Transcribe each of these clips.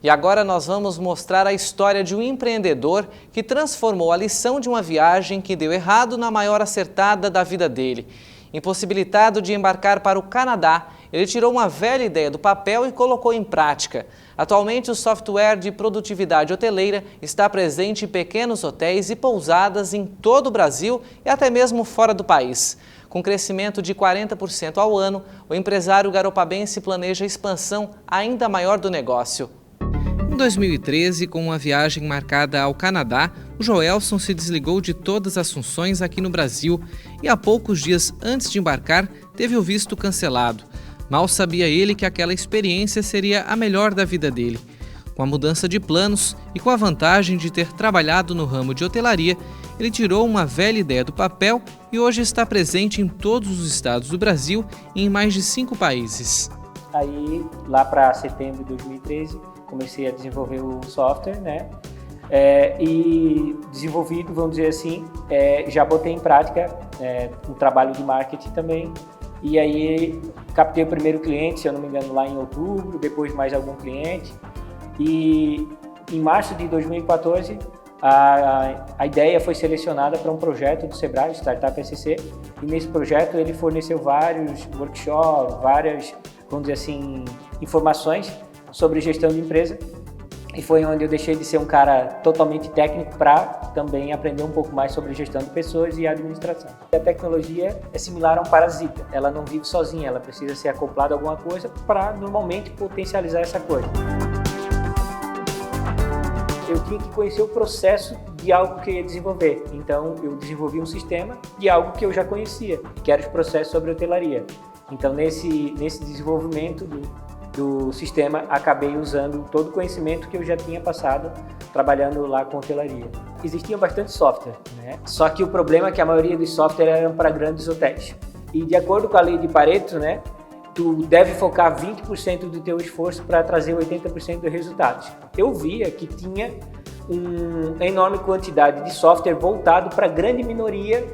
E agora nós vamos mostrar a história de um empreendedor que transformou a lição de uma viagem que deu errado na maior acertada da vida dele. Impossibilitado de embarcar para o Canadá, ele tirou uma velha ideia do papel e colocou em prática. Atualmente, o software de produtividade hoteleira está presente em pequenos hotéis e pousadas em todo o Brasil e até mesmo fora do país. Com crescimento de 40% ao ano, o empresário garopabense planeja a expansão ainda maior do negócio. Em 2013, com uma viagem marcada ao Canadá, o Joelson se desligou de todas as funções aqui no Brasil e há poucos dias antes de embarcar, teve o visto cancelado. Mal sabia ele que aquela experiência seria a melhor da vida dele. Com a mudança de planos e com a vantagem de ter trabalhado no ramo de hotelaria, ele tirou uma velha ideia do papel e hoje está presente em todos os estados do Brasil e em mais de 5 países. Aí, lá para setembro de 2013, comecei a desenvolver o software, né? E desenvolvido, vamos dizer assim, já botei em prática um trabalho de marketing também. E aí captei o primeiro cliente, se eu não me engano, lá em outubro, depois mais algum cliente. E em março de 2014, a ideia foi selecionada para um projeto do Sebrae, Startup SC. E nesse projeto ele forneceu vários workshops, várias, vamos dizer assim, informações sobre gestão de empresa. E foi onde eu deixei de ser um cara totalmente técnico para também aprender um pouco mais sobre gestão de pessoas e administração. A tecnologia é similar a um parasita, ela não vive sozinha, ela precisa ser acoplada a alguma coisa para normalmente potencializar essa coisa. Eu tinha que conhecer o processo de algo que eu ia desenvolver, então eu desenvolvi um sistema de algo que eu já conhecia, que era os processos sobre hotelaria. Então nesse desenvolvimento do sistema, acabei usando todo o conhecimento que eu já tinha passado trabalhando lá com hotelaria. Existia bastante software, né? Só que o problema é que a maioria dos softwares eram para grandes hotéis. E de acordo com a lei de Pareto, né, tu deve focar 20% do teu esforço para trazer 80% dos resultados. Eu via que tinha uma enorme quantidade de software voltado para a grande minoria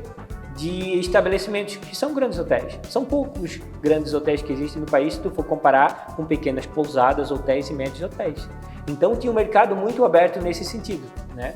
de estabelecimentos que são grandes hotéis. São poucos grandes hotéis que existem no país se tu for comparar com pequenas pousadas, hotéis e médios hotéis. Então tinha um mercado muito aberto nesse sentido, né?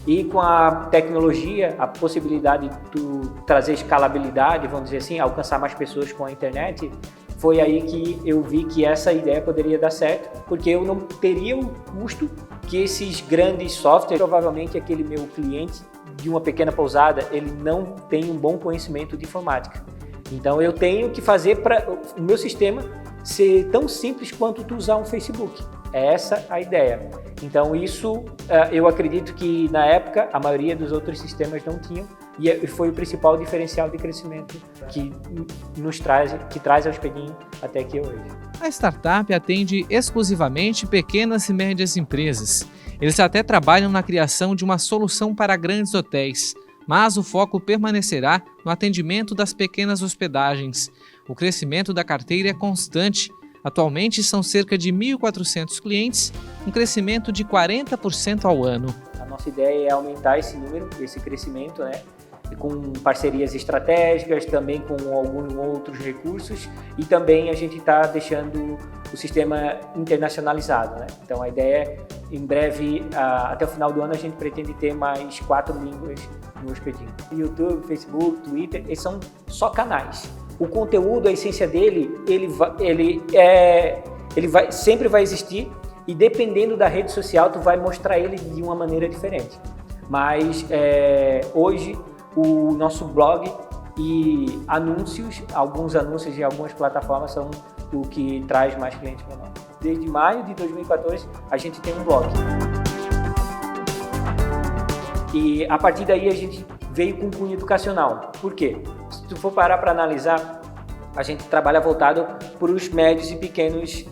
E com a tecnologia, a possibilidade de tu trazer escalabilidade, vamos dizer assim, alcançar mais pessoas com a internet, foi aí que eu vi que essa ideia poderia dar certo, porque eu não teria o custo que esses grandes softwares, provavelmente aquele meu cliente de uma pequena pousada, ele não tem um bom conhecimento de informática. Então eu tenho que fazer para o meu sistema ser tão simples quanto tu usar um Facebook. É essa a ideia. Então isso eu acredito que na época a maioria dos outros sistemas não tinham e foi o principal diferencial de crescimento que traz ao Hospedim até aqui hoje. A startup atende exclusivamente pequenas e médias empresas. Eles até trabalham na criação de uma solução para grandes hotéis, mas o foco permanecerá no atendimento das pequenas hospedagens. O crescimento da carteira é constante. Atualmente são cerca de 1.400 clientes, um crescimento de 40% ao ano. A nossa ideia é aumentar esse número, esse crescimento, né? Com parcerias estratégicas, também com alguns outros recursos e também a gente está deixando o sistema internacionalizado, né? Então a ideia é, em breve, até o final do ano, a gente pretende ter mais 4 línguas no Hospedim. YouTube, Facebook, Twitter, eles são só canais. O conteúdo, a essência dele, sempre vai existir e dependendo da rede social, tu vai mostrar ele de uma maneira diferente. Mas hoje o nosso blog e anúncios, alguns anúncios em algumas plataformas são o que traz mais clientes para nós. Desde maio de 2014 a gente tem um blog. E a partir daí a gente veio com um cunho educacional. Por quê? Se tu for parar para analisar, a gente trabalha voltado para os médios e pequenos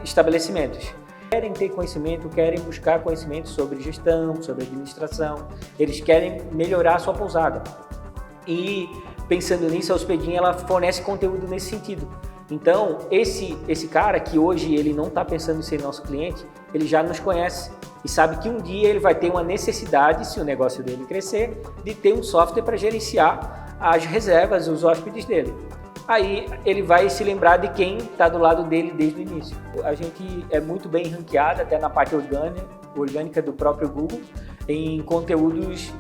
estabelecimentos. Querem ter conhecimento, querem buscar conhecimento sobre gestão, sobre administração, eles querem melhorar a sua pousada. E pensando nisso, a Hospedim ela fornece conteúdo nesse sentido. Então, esse cara que hoje ele não está pensando em ser nosso cliente, ele já nos conhece e sabe que um dia ele vai ter uma necessidade, se o negócio dele crescer, de ter um software para gerenciar as reservas, os hóspedes dele. aí ele vai se lembrar de quem está do lado dele desde o início. A gente é muito bem ranqueado, até na parte orgânica do próprio Google, em conteúdos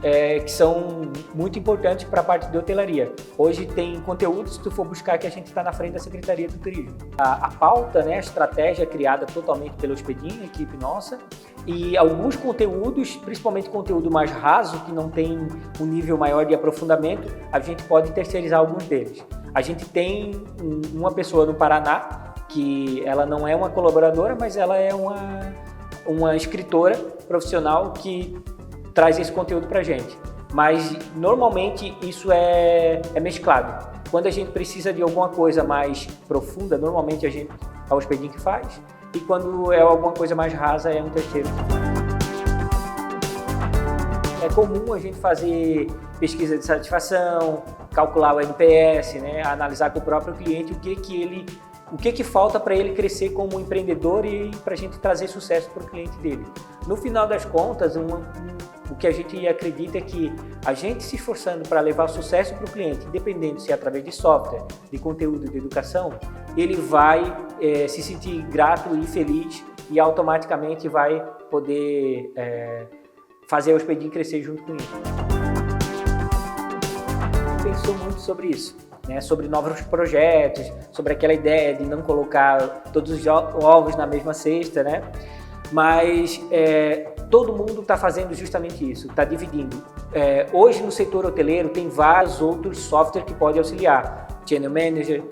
que são muito importantes para a parte de hotelaria. Hoje tem conteúdos, se tu for buscar, que a gente está na frente da Secretaria do Turismo. A pauta, né, a estratégia é criada totalmente pelo Hospedim, a equipe nossa, e alguns conteúdos, principalmente conteúdo mais raso, que não tem um nível maior de aprofundamento, a gente pode terceirizar alguns deles. A gente tem uma pessoa no Paraná, que ela não é uma colaboradora, mas ela é uma escritora profissional que traz esse conteúdo para a gente. Mas normalmente isso é mesclado. Quando a gente precisa de alguma coisa mais profunda, normalmente é o Hospedim que faz. E quando é alguma coisa mais rasa, é um terceiro. É comum a gente fazer pesquisa de satisfação, calcular o NPS, né? Analisar com o próprio cliente o que falta para ele crescer como empreendedor e para a gente trazer sucesso para o cliente dele. No final das contas, o que a gente acredita é que a gente se esforçando para levar sucesso para o cliente, independente se é através de software, de conteúdo, de educação, ele vai se sentir grato e feliz e automaticamente vai poder fazer o Hospedim crescer junto com ele. Pensou muito sobre isso. Né, sobre novos projetos, sobre aquela ideia de não colocar todos os ovos na mesma cesta, né? Mas todo mundo está fazendo justamente isso, está dividindo. Hoje no setor hoteleiro tem vários outros softwares que podem auxiliar, Channel Manager,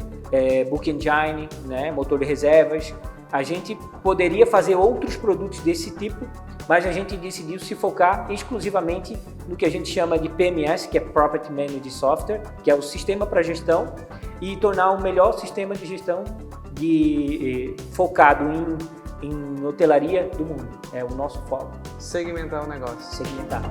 Booking Engine, né, motor de reservas. A gente poderia fazer outros produtos desse tipo, mas a gente decidiu se focar exclusivamente no que a gente chama de PMS, que é Property Management Software, que é o sistema para gestão, e tornar o melhor sistema de gestão focado em hotelaria do mundo. É o nosso foco. Segmentar o negócio. Segmentar.